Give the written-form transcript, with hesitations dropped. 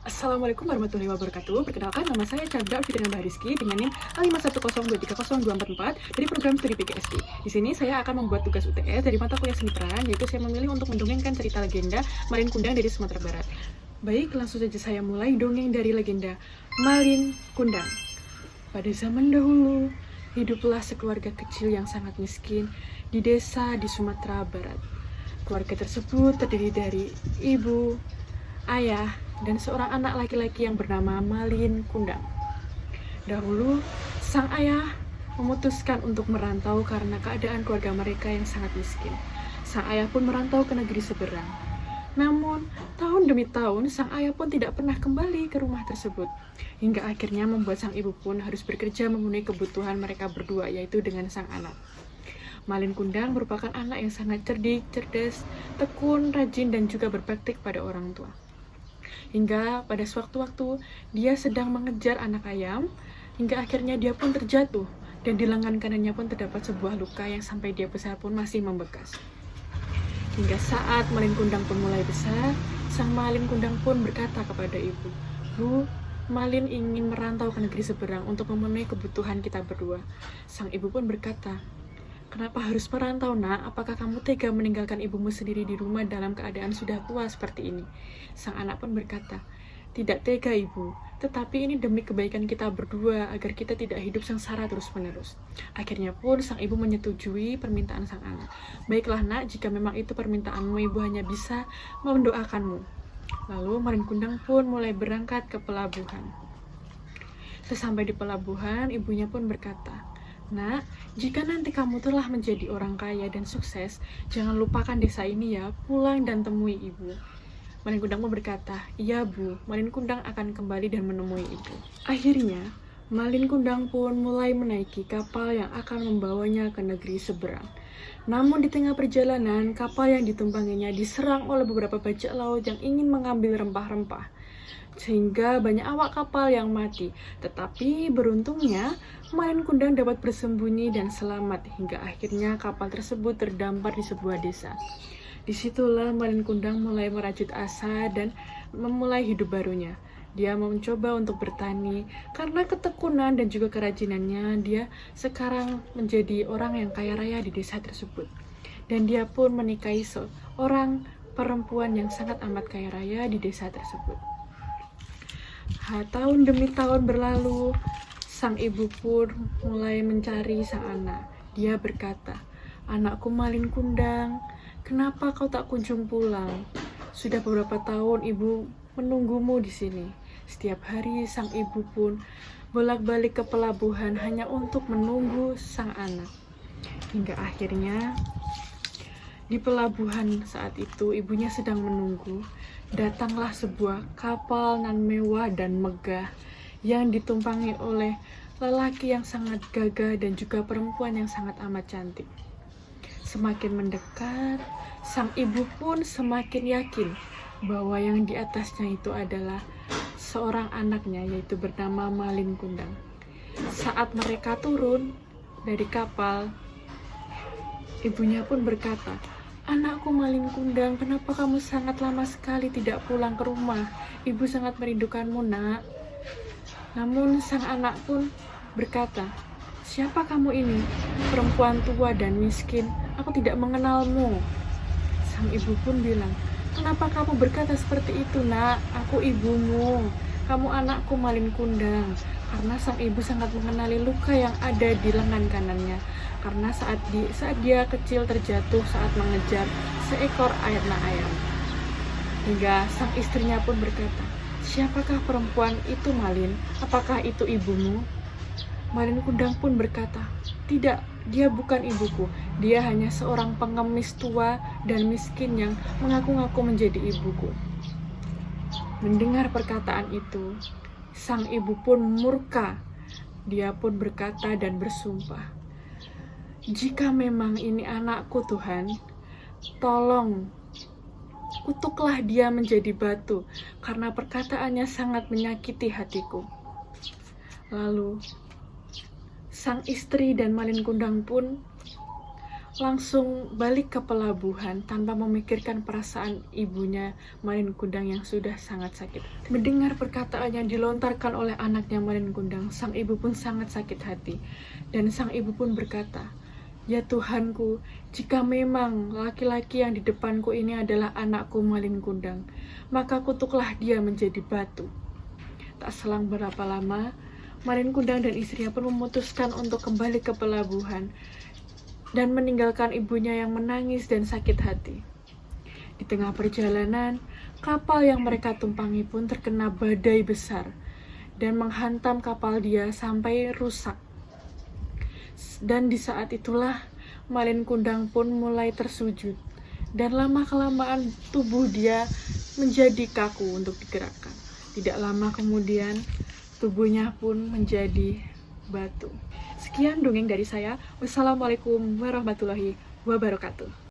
Assalamualaikum warahmatullahi wabarakatuh. Perkenalkan, nama saya Chandra Fitriana Bahariski dengan NIM A5102302444 dari program studi PGSD. Di sini saya akan membuat tugas UTS dari mata kuliah seni peran, yaitu saya memilih untuk mendongengkan cerita legenda Malin Kundang dari Sumatera Barat. Baik, langsung saja saya mulai dongeng dari legenda Malin Kundang. Pada zaman dahulu, hiduplah sekeluarga kecil yang sangat miskin di desa di Sumatera Barat. Keluarga tersebut terdiri dari ibu, ayah, dan seorang anak laki-laki yang bernama Malin Kundang. Dahulu, sang ayah memutuskan untuk merantau karena keadaan keluarga mereka yang sangat miskin. Sang ayah pun merantau ke negeri seberang. Namun, tahun demi tahun, sang ayah pun tidak pernah kembali ke rumah tersebut. Hingga akhirnya membuat sang ibu pun harus bekerja memenuhi kebutuhan mereka berdua, yaitu dengan sang anak. Malin Kundang merupakan anak yang sangat cerdik, cerdas, tekun, rajin, dan juga berbakti pada orang tua. Hingga pada sewaktu-waktu dia sedang mengejar anak ayam, hingga akhirnya dia pun terjatuh, dan di lengan kanannya pun terdapat sebuah luka yang sampai dia besar pun masih membekas. Hingga saat Malin Kundang pun mulai besar, sang Malin Kundang pun berkata kepada ibu, "Bu, Malin ingin merantau ke negeri seberang untuk memenuhi kebutuhan kita berdua." Sang ibu pun berkata, "Kenapa harus merantau, nak? Apakah kamu tega meninggalkan ibumu sendiri di rumah dalam keadaan sudah tua seperti ini?" Sang anak pun berkata, "Tidak tega, ibu. Tetapi ini demi kebaikan kita berdua, agar kita tidak hidup sengsara terus-menerus." Akhirnya pun sang ibu menyetujui permintaan sang anak. "Baiklah, nak, jika memang itu permintaanmu, ibu hanya bisa mendoakanmu." Lalu Malin Kundang pun mulai berangkat ke pelabuhan. Sesampai di pelabuhan, ibunya pun berkata, "Nak, jika nanti kamu telah menjadi orang kaya dan sukses, jangan lupakan desa ini ya, pulang dan temui ibu." Malin Kundang pun berkata, "Iya, Bu, Malin Kundang akan kembali dan menemui ibu." Akhirnya, Malin Kundang pun mulai menaiki kapal yang akan membawanya ke negeri seberang. Namun di tengah perjalanan, kapal yang ditumpanginya diserang oleh beberapa bajak laut yang ingin mengambil rempah-rempah, sehingga banyak awak kapal yang mati. Tetapi beruntungnya, Malin Kundang dapat bersembunyi dan selamat, hingga akhirnya kapal tersebut terdampar di sebuah desa. Disitulah Malin Kundang mulai merajut asa dan memulai hidup barunya. Dia mencoba untuk bertani. Karena ketekunan dan juga kerajinannya, dia sekarang menjadi orang yang kaya raya di desa tersebut. Dan dia pun menikahi seorang perempuan yang sangat amat kaya raya di desa tersebut. Tahun demi tahun berlalu, sang ibu pun mulai mencari sang anak. Dia berkata, "Anakku Malin Kundang, kenapa kau tak kunjung pulang? Sudah beberapa tahun ibu menunggumu di sini." Setiap hari sang ibu pun bolak-balik ke pelabuhan hanya untuk menunggu sang anak. Hingga akhirnya di pelabuhan saat itu ibunya sedang menunggu, datanglah sebuah kapal nan mewah dan megah yang ditumpangi oleh lelaki yang sangat gagah dan juga perempuan yang sangat amat cantik. Semakin mendekat, sang ibu pun semakin yakin bahwa yang di atasnya itu adalah seorang anaknya, yaitu bernama Malin Kundang. Saat mereka turun dari kapal, ibunya pun berkata, "Anakku Malin Kundang, kenapa kamu sangat lama sekali tidak pulang ke rumah? Ibu sangat merindukanmu, nak." Namun sang anak pun berkata, "Siapa kamu ini? Perempuan tua dan miskin. Aku tidak mengenalmu." Sang ibu pun bilang, "Kenapa kamu berkata seperti itu, nak? Aku ibumu. Kamu anakku Malin Kundang." Karena sang ibu sangat mengenali luka yang ada di lengan kanannya. Karena saat dia kecil terjatuh saat mengejar seekor anak ayam. Hingga sang istrinya pun berkata, "Siapakah perempuan itu, Malin? Apakah itu ibumu?" Malin Kundang pun berkata, "Tidak, dia bukan ibuku. Dia hanya seorang pengemis tua dan miskin yang mengaku-ngaku menjadi ibuku." Mendengar perkataan itu, sang ibu pun murka. Dia pun berkata dan bersumpah, "Jika memang ini anakku, Tuhan, tolong kutuklah dia menjadi batu, karena perkataannya sangat menyakiti hatiku." Lalu sang istri dan Malin Kundang pun langsung balik ke pelabuhan tanpa memikirkan perasaan ibunya Malin Kundang yang sudah sangat sakit. Mendengar perkataan yang dilontarkan oleh anaknya Malin Kundang, sang ibu pun sangat sakit hati. Dan sang ibu pun berkata, "Ya Tuhanku, jika memang laki-laki yang di depanku ini adalah anakku Malin Kundang, maka kutuklah dia menjadi batu." Tak selang berapa lama, Malin Kundang dan istrinya pun memutuskan untuk kembali ke pelabuhan dan meninggalkan ibunya yang menangis dan sakit hati. Di tengah perjalanan, kapal yang mereka tumpangi pun terkena badai besar dan menghantam kapal dia sampai rusak. Dan di saat itulah Malin Kundang pun mulai tersujud dan lama-kelamaan tubuh dia menjadi kaku untuk digerakkan. Tidak lama kemudian tubuhnya pun menjadi batu. Sekian dongeng dari saya. Wassalamualaikum warahmatullahi wabarakatuh.